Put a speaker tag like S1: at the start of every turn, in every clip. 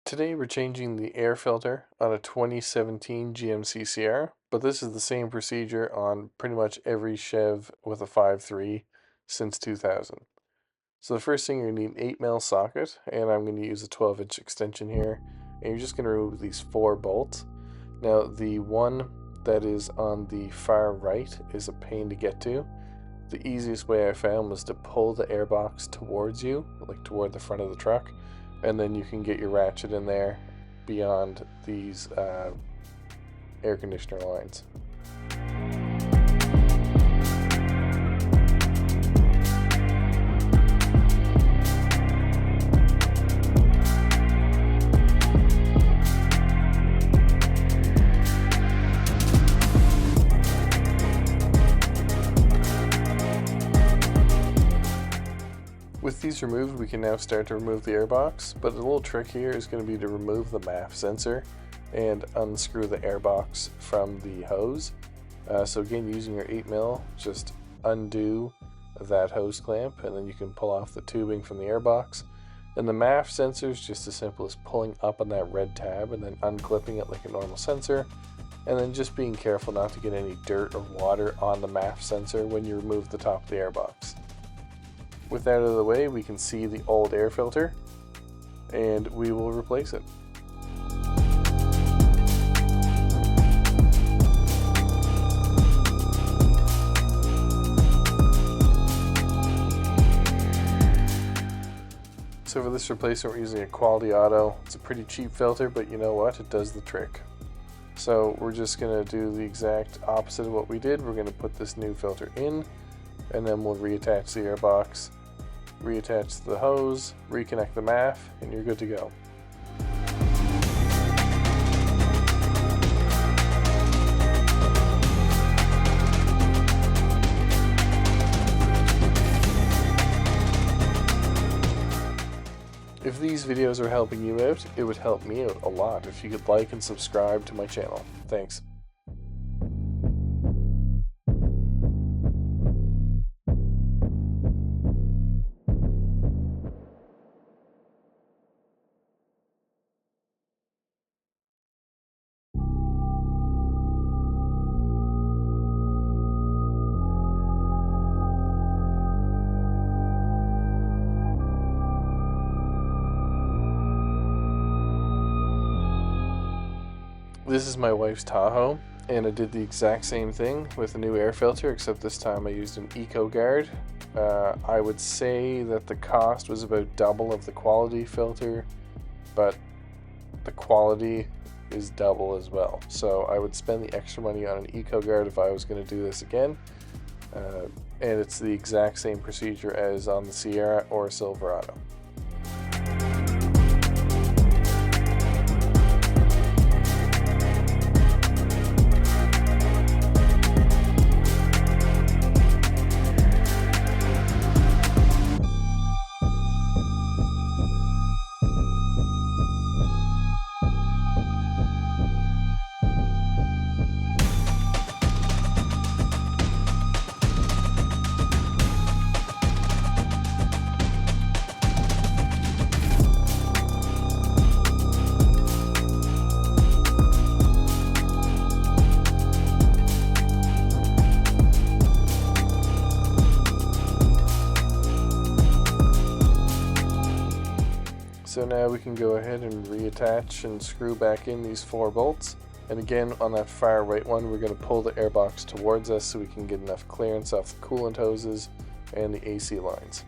S1: Today we're changing the air filter on a 2017 GMC Sierra, but this is the same procedure on pretty much every Chev with a 5.3 since 2000. So the first thing, you're going to need an 8mm socket, and I'm going to use a 12-inch extension here, and you're just going to remove these 4 bolts. Now the one that is on the far right is a pain to get to. The easiest way I found was to pull the airbox towards you, like toward the front of the truck, and then you can get your ratchet in there beyond these air conditioner lines. With these removed, we can now start to remove the airbox, but the little trick here is going to be to remove the MAF sensor and unscrew the airbox from the hose. So again, using your 8mm, just undo that hose clamp, and then you can pull off the tubing from the airbox. And the MAF sensor is just as simple as pulling up on that red tab and then unclipping it like a normal sensor, and then just being careful not to get any dirt or water on the MAF sensor when you remove the top of the airbox. With that out of the way, we can see the old air filter, and we will replace it. So for this replacement, we're using a Quality Auto. It's a pretty cheap filter, but you know what? It does the trick. So we're just going to do the exact opposite of what we did. We're going to put this new filter in, and then we'll reattach the airbox, reattach the hose, reconnect the MAF, and you're good to go. If these videos are helping you out, it would help me out a lot if you could like and subscribe to my channel. Thanks. This is my wife's Tahoe, and I did the exact same thing with a new air filter, except this time I used an EcoGuard. I would say that the cost was about double of the quality filter, but the quality is double as well. So I would spend the extra money on an EcoGuard if I was going to do this again. And it's the exact same procedure as on the Sierra or Silverado. So now we can go ahead and reattach and screw back in these 4 bolts. And again, on that far right one, we're going to pull the airbox towards us so we can get enough clearance off the coolant hoses and the AC lines.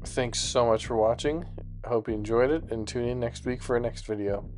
S1: Thanks so much for watching. I hope you enjoyed it, and tune in next week for our next video.